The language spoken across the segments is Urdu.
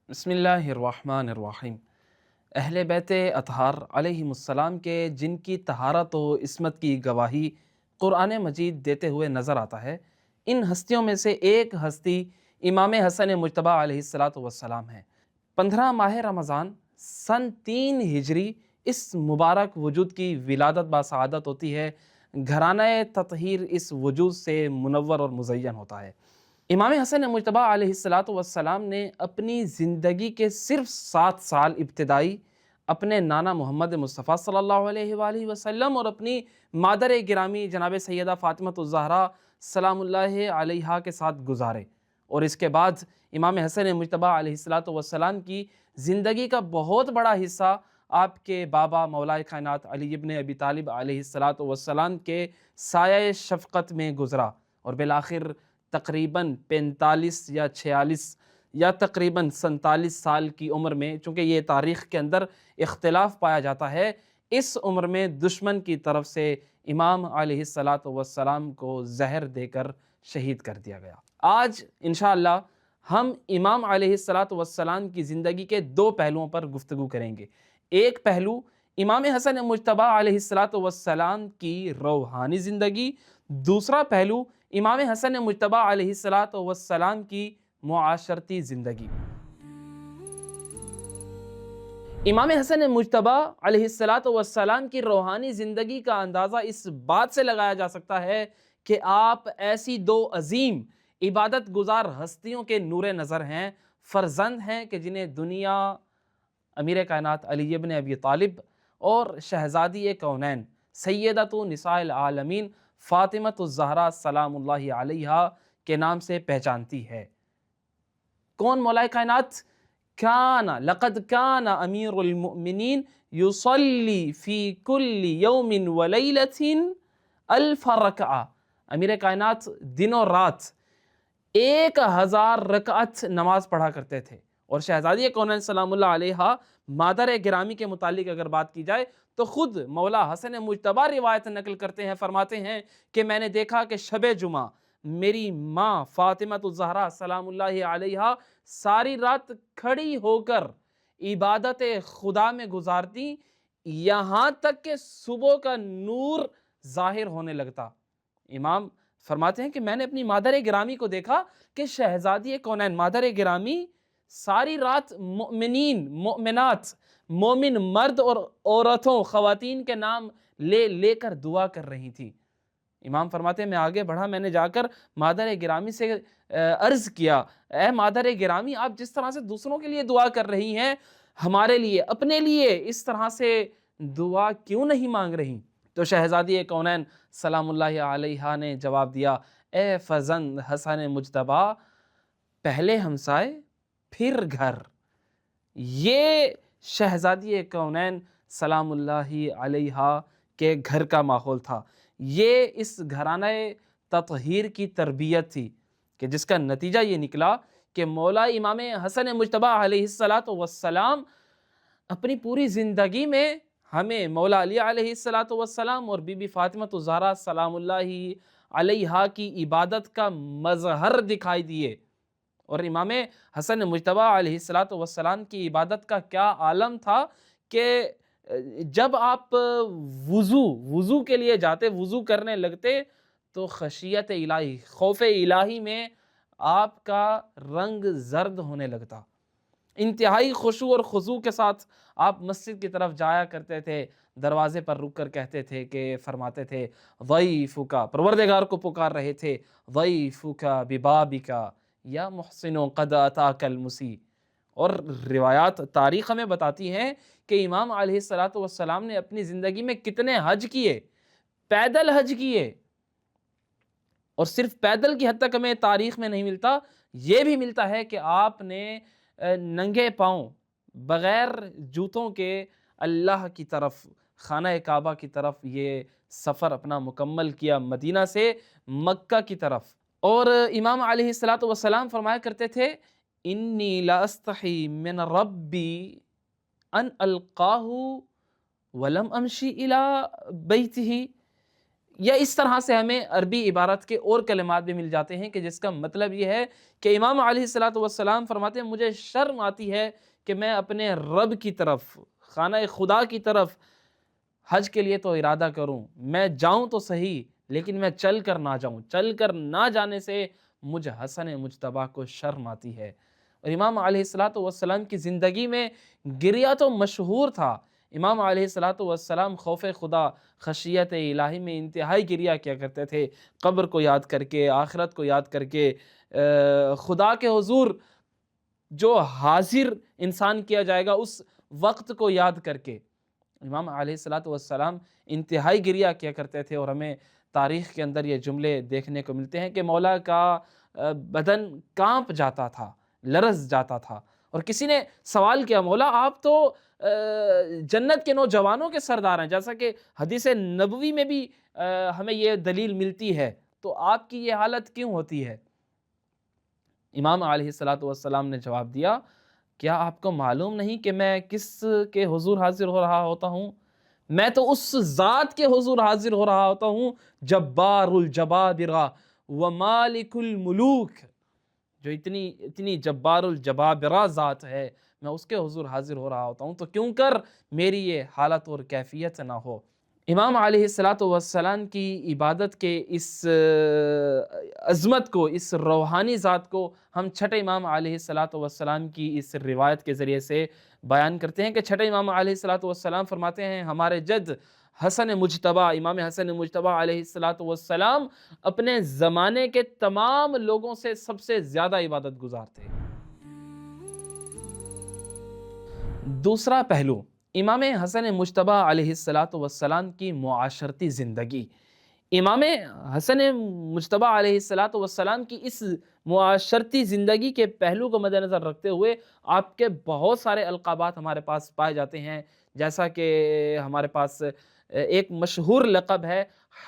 بسم اللہ الرحمن الرحیم۔ اہل بیت اطہار علیہم السلام کے جن کی طہارت و عصمت کی گواہی قرآن مجید دیتے ہوئے نظر آتا ہے، ان ہستیوں میں سے ایک ہستی امام حسن مجتبیٰ علیہ السلام ہے۔ 15 ماہ رمضان سن 3 ہجری اس مبارک وجود کی ولادت باسعادت ہوتی ہے۔ گھرانہ تطہیر اس وجود سے منور اور مزین ہوتا ہے۔ امام حسن مجتبیٰ علیہ السلام نے اپنی زندگی کے صرف 7 سال ابتدائی اپنے نانا محمد مصطفیٰ صلی اللہ علیہ وآلہ وسلم اور اپنی مادر گرامی جناب سیدہ فاطمہ الزہرا سلام اللہ علیہا کے ساتھ گزارے، اور اس کے بعد امام حسن مجتبیٰ علیہ السلام کی زندگی کا بہت بڑا حصہ آپ کے بابا مولا کائنات علی ابن ابی طالب علیہ السلام کے سایہ شفقت میں گزرا، اور بالآخر تقریباً 45 یا 46 یا تقریباً 47 سال کی عمر میں، چونکہ یہ تاریخ کے اندر اختلاف پایا جاتا ہے، اس عمر میں دشمن کی طرف سے امام علیہ السلام کو زہر دے کر شہید کر دیا گیا۔ آج انشاءاللہ ہم امام علیہ السلام کی زندگی کے 2 پہلوؤں پر گفتگو کریں گے۔ ایک پہلو امام حسن مجتبیٰ علیہ السلام کی روحانی زندگی، دوسرا پہلو امام حسن مجتبیٰ علیہ السلام کی معاشرتی زندگی۔ امام حسن مجتبیٰ علیہ السلام کی روحانی زندگی کا اندازہ اس بات سے لگایا جا سکتا ہے کہ آپ ایسی 2 عظیم عبادت گزار ہستیوں کے نور نظر ہیں، فرزند ہیں کہ جنہیں دنیا امیر کائنات علی ابن ابی طالب اور شہزادی کونین سیدۃ نساء العالمین فاطمہ الزہرا سلام اللہ علیہا کے نام سے پہچانتی ہے۔ کون مولا کائنات؟ لقد کان امیر المؤمنین یصلی فی کل یوم ولیلۃ 1000 رکعہ۔ امیر کائنات دن و رات 1000 رکعت نماز پڑھا کرتے تھے، اور شہزادی کونین سلام اللہ علیہا مادر گرامی کے متعلق اگر بات کی جائے تو خود مولا حسن مجتبیٰ روایت نقل کرتے ہیں، فرماتے ہیں کہ میں نے دیکھا کہ شب جمعہ میری ماں فاطمہ الزہرا سلام اللہ علیہا ساری رات کھڑی ہو کر عبادت خدا میں گزارتی، یہاں تک کہ صبح کا نور ظاہر ہونے لگتا۔ امام فرماتے ہیں کہ میں نے اپنی مادر گرامی کو دیکھا کہ شہزادی کونین مادر گرامی ساری رات مؤمنین، مؤمنات، مومن مرد اور عورتوں، خواتین کے نام لے لے کر دعا کر رہی تھی۔ امام فرماتے ہیں میں آگے بڑھا، میں نے جا کر مادر گرامی سے عرض کیا، اے مادر گرامی، آپ جس طرح سے دوسروں کے لیے دعا کر رہی ہیں، ہمارے لیے، اپنے لیے اس طرح سے دعا کیوں نہیں مانگ رہی؟ تو شہزادی کونین سلام اللہ علیہا نے جواب دیا، اے فرزند حسن مجتبیٰ، پہلے ہمسائے پھر گھر۔ یہ شہزادی کونین سلام اللہ علیہا کے گھر کا ماحول تھا، یہ اس گھرانہ تطہیر کی تربیت تھی کہ جس کا نتیجہ یہ نکلا کہ مولا امام حسن مجتبیٰ علیہ السلام اپنی پوری زندگی میں ہمیں مولا علی علیہ السلام اور بی بی فاطمہ الزہرا سلام اللہ علیہا کی عبادت کا مظہر دکھائی دیے۔ اور امام حسن مجتبیٰ علیہ السلام کی عبادت کا کیا عالم تھا کہ جب آپ وضو کے لیے جاتے، وضو کرنے لگتے تو خشیت الہی، خوف الہی میں آپ کا رنگ زرد ہونے لگتا۔ انتہائی خشوع اور خضوع کے ساتھ آپ مسجد کی طرف جایا کرتے تھے، دروازے پر رک کر کہتے تھے کہ فرماتے تھے ضیفک، پروردگار کو پکار رہے تھے، ضیفک ببابک یا محسن قد اتاک المسیء۔ اور روایات تاریخ ہمیں بتاتی ہیں کہ امام علیہ السلام نے اپنی زندگی میں کتنے حج کیے، پیدل حج کیے، اور صرف پیدل کی حد تک ہمیں تاریخ میں نہیں ملتا، یہ بھی ملتا ہے کہ آپ نے ننگے پاؤں بغیر جوتوں کے اللہ کی طرف، خانہ کعبہ کی طرف یہ سفر اپنا مکمل کیا، مدینہ سے مکہ کی طرف۔ اور امام علیہ السلام فرمایا کرتے تھے انی لا استحی من ربی ان القاہ ولم امشی الی بیتہ، یا اس طرح سے ہمیں عربی عبارت کے اور کلمات بھی مل جاتے ہیں کہ جس کا مطلب یہ ہے کہ امام علیہ السلام فرماتے ہیں مجھے شرم آتی ہے کہ میں اپنے رب کی طرف، خانہ خدا کی طرف حج کے لیے تو ارادہ کروں، میں جاؤں تو صحیح لیکن میں چل کر نہ جاؤں، چل کر نہ جانے سے مجھ حسن مجتبیٰ کو شرم آتی ہے۔ اور امام علیہ السلام کی زندگی میں گریہ تو مشہور تھا۔ امام علیہ السلام خوف خدا، خشیت الہی میں انتہائی گریہ کیا کرتے تھے، قبر کو یاد کر کے، آخرت کو یاد کر کے، خدا کے حضور جو حاضر انسان کیا جائے گا اس وقت کو یاد کر کے امام علیہ السلام انتہائی گریہ کیا کرتے تھے۔ اور ہمیں تاریخ کے اندر یہ جملے دیکھنے کو ملتے ہیں کہ مولا کا بدن کانپ جاتا تھا، لرز جاتا تھا۔ اور کسی نے سوال کیا، مولا آپ تو جنت کے نوجوانوں کے سردار ہیں، جیسا کہ حدیث نبوی میں بھی ہمیں یہ دلیل ملتی ہے، تو آپ کی یہ حالت کیوں ہوتی ہے؟ امام علیہ السلام نے جواب دیا، کیا آپ کو معلوم نہیں کہ میں کس کے حضور حاضر ہو رہا ہوتا ہوں؟ میں تو اس ذات کے حضور حاضر ہو رہا ہوتا ہوں جبار الجبابرہ و مالک الملوک، جو اتنی جبار الجبابرہ ذات ہے، میں اس کے حضور حاضر ہو رہا ہوتا ہوں، تو کیوں کر میری یہ حالت اور کیفیت نہ ہو۔ امام علیہ السلام کی عبادت کے اس عظمت کو، اس روحانی ذات کو ہم چھٹے امام علیہ السلام کی اس روایت کے ذریعے سے بیان کرتے ہیں کہ چھٹے امام علیہ السلام فرماتے ہیں ہمارے جد حسن مجتبیٰ، امام حسن مجتبیٰ علیہ السلام اپنے زمانے کے تمام لوگوں سے سب سے زیادہ عبادت گزار تھے۔ دوسرا پہلو، امام حسن مجتبیٰ علیہ السلام کی معاشرتی زندگی۔ امام حسن مجتبیٰ علیہ السلام کی اس معاشرتی زندگی کے پہلو کو مد نظر رکھتے ہوئے آپ کے بہت سارے القابات ہمارے پاس پائے جاتے ہیں، جیسا کہ ہمارے پاس ایک مشہور لقب ہے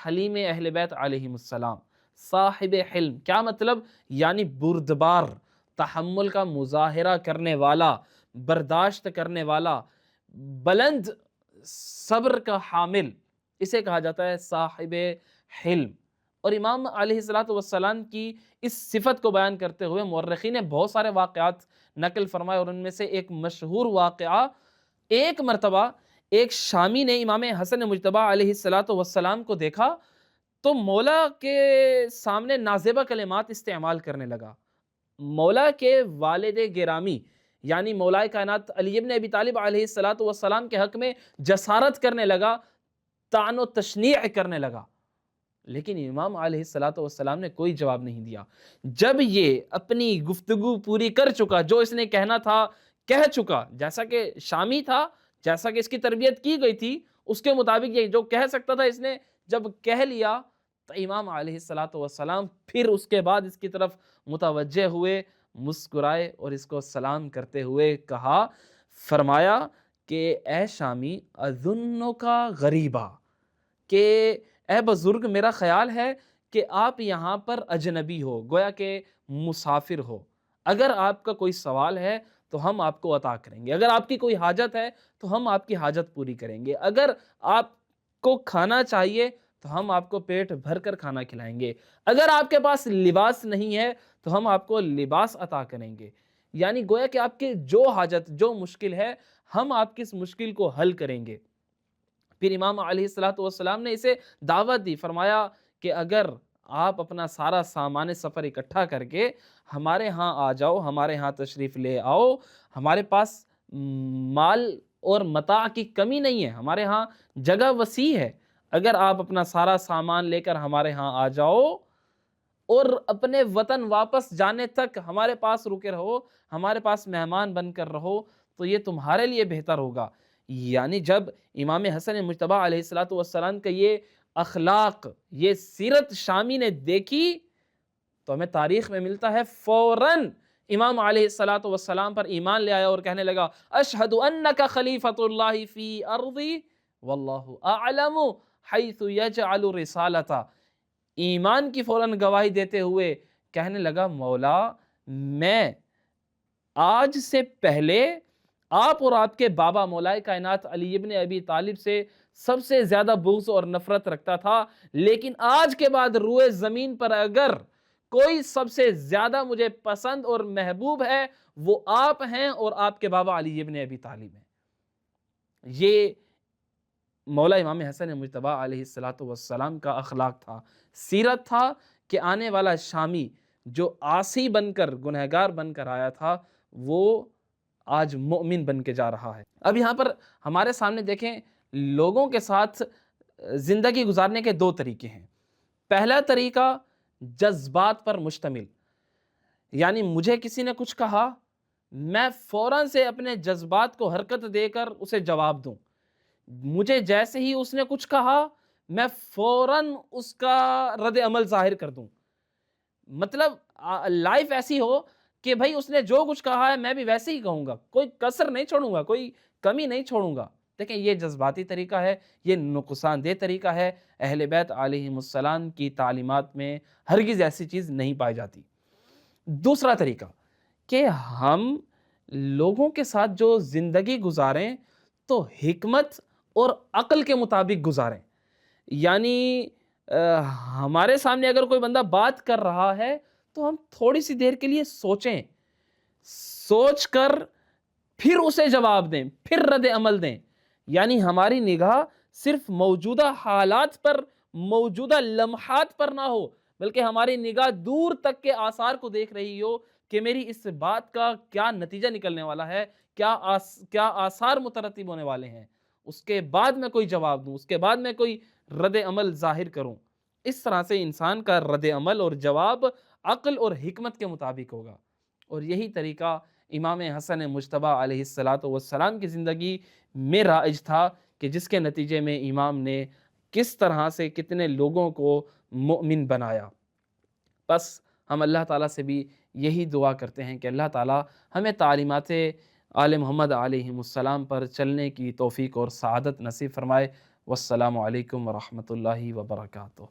حلیم اہل بیت علیہم السلام، صاحب حلم۔ کیا مطلب؟ یعنی بردبار، تحمل کا مظاہرہ کرنے والا، برداشت کرنے والا، بلند صبر کا حامل، اسے کہا جاتا ہے صاحب حلم۔ اور امام علیہ السلام کی اس صفت کو بیان کرتے ہوئے مورخین نے بہت سارے واقعات نقل فرمائے، اور ان میں سے ایک مشہور واقعہ، ایک مرتبہ ایک شامی نے امام حسن مجتبیٰ علیہ السلام کو دیکھا تو مولا کے سامنے نازیبہ کلمات استعمال کرنے لگا، مولا کے والد گرامی یعنی مولا کائنات علی ابن ابی طالب علیہ السلام کے حق میں جسارت کرنے لگا، طعن و تشنیع کرنے لگا، لیکن امام علیہ السلام نے کوئی جواب نہیں دیا۔ جب یہ اپنی گفتگو پوری کر چکا، جو اس نے کہنا تھا کہہ چکا، جیسا کہ شامی تھا، جیسا کہ اس کی تربیت کی گئی تھی، اس کے مطابق یہ جو کہہ سکتا تھا اس نے جب کہہ لیا، تو امام علیہ السلام پھر اس کے بعد اس کی طرف متوجہ ہوئے، مسکرائے اور اس کو سلام کرتے ہوئے کہا، فرمایا کہ اے شامی اظنک غریبا، کہ اے بزرگ میرا خیال ہے کہ آپ یہاں پر اجنبی ہو، گویا کہ مسافر ہو، اگر آپ کا کوئی سوال ہے تو ہم آپ کو عطا کریں گے، اگر آپ کی کوئی حاجت ہے تو ہم آپ کی حاجت پوری کریں گے، اگر آپ کو کھانا چاہیے تو ہم آپ کو پیٹ بھر کر کھانا کھلائیں گے، اگر آپ کے پاس لباس نہیں ہے تو ہم آپ کو لباس عطا کریں گے۔ یعنی گویا کہ آپ کی جو حاجت، جو مشکل ہے، ہم آپ کی اس مشکل کو حل کریں گے۔ پھر امام علیہ السلام نے اسے دعوت دی، فرمایا کہ اگر آپ اپنا سارا سامان سفر اکٹھا کر کے ہمارے ہاں آ جاؤ، ہمارے ہاں تشریف لے آؤ، ہمارے پاس مال اور متاع کی کمی نہیں ہے، ہمارے ہاں جگہ وسیع ہے، اگر آپ اپنا سارا سامان لے کر ہمارے ہاں آ جاؤ اور اپنے وطن واپس جانے تک ہمارے پاس رکے رہو، ہمارے پاس مہمان بن کر رہو، تو یہ تمہارے لیے بہتر ہوگا۔ یعنی جب امام حسن مجتبیٰ علیہ السلام کا یہ اخلاق، یہ سیرت شامی نے دیکھی تو ہمیں تاریخ میں ملتا ہے فوراً امام علیہ السلام پر ایمان لے آیا اور کہنے لگا، اشہد انک خلیفۃ اللہ فی ارضی واللہ اعلم حیث یجعل رسالتہ۔ ایمان کی فوراً گواہی دیتے ہوئے کہنے لگا، مولا میں آج سے پہلے آپ اور آپ کے بابا مولا کائنات علی ابن ابی طالب سے سب سے زیادہ بغض اور نفرت رکھتا تھا، لیکن آج کے بعد روئے زمین پر اگر کوئی سب سے زیادہ مجھے پسند اور محبوب ہے وہ آپ ہیں اور آپ کے بابا علی ابن ابی طالب ہیں۔ یہ مولا امام حسن مجتبی علیہ السلام کا اخلاق تھا، سیرت تھا کہ آنے والا شامی جو عاصی بن کر گنہگار بن کر آیا تھا وہ آج مؤمن بن کے جا رہا ہے۔ اب یہاں پر ہمارے سامنے دیکھیں لوگوں کے ساتھ زندگی گزارنے کے دو طریقے ہیں۔ پہلا طریقہ جذبات پر مشتمل، یعنی مجھے کسی نے کچھ کہا میں فوراً سے اپنے جذبات کو حرکت دے کر اسے جواب دوں، مجھے جیسے ہی اس نے کچھ کہا میں فوراً اس کا رد عمل ظاہر کر دوں، مطلب لائف ایسی ہو کہ بھائی اس نے جو کچھ کہا ہے میں بھی ویسے ہی کہوں گا، کوئی کسر نہیں چھوڑوں گا، کوئی کمی نہیں چھوڑوں گا۔ دیکھیں یہ جذباتی طریقہ ہے، یہ نقصان دہ طریقہ ہے، اہل بیت علیہم السلام کی تعلیمات میں ہرگز ایسی چیز نہیں پائی جاتی۔ دوسرا طریقہ کہ ہم لوگوں کے ساتھ جو زندگی گزاریں تو حکمت اور عقل کے مطابق گزاریں، یعنی ہمارے سامنے اگر کوئی بندہ بات کر رہا ہے تو ہم تھوڑی سی دیر کے لیے سوچیں، سوچ کر پھر اسے جواب دیں، پھر رد عمل دیں، یعنی ہماری نگاہ صرف موجودہ حالات پر، موجودہ لمحات پر نہ ہو بلکہ ہماری نگاہ دور تک کے آثار کو دیکھ رہی ہو کہ میری اس بات کا کیا نتیجہ نکلنے والا ہے، کیا آثار مترتب ہونے والے ہیں، اس کے بعد میں کوئی جواب دوں، اس کے بعد میں کوئی رد عمل ظاہر کروں۔ اس طرح سے انسان کا رد عمل اور جواب عقل اور حکمت کے مطابق ہوگا، اور یہی طریقہ امام حسن مجتبی علیہ السلام کی زندگی میں رائج تھا کہ جس کے نتیجے میں امام نے کس طرح سے کتنے لوگوں کو مؤمن بنایا۔ بس ہم اللہ تعالیٰ سے بھی یہی دعا کرتے ہیں کہ اللہ تعالیٰ ہمیں تعلیمات آل محمد علیہ السلام پر چلنے کی توفیق اور سعادت نصیب فرمائے۔ والسلام علیکم ورحمۃ اللہ وبرکاتہ۔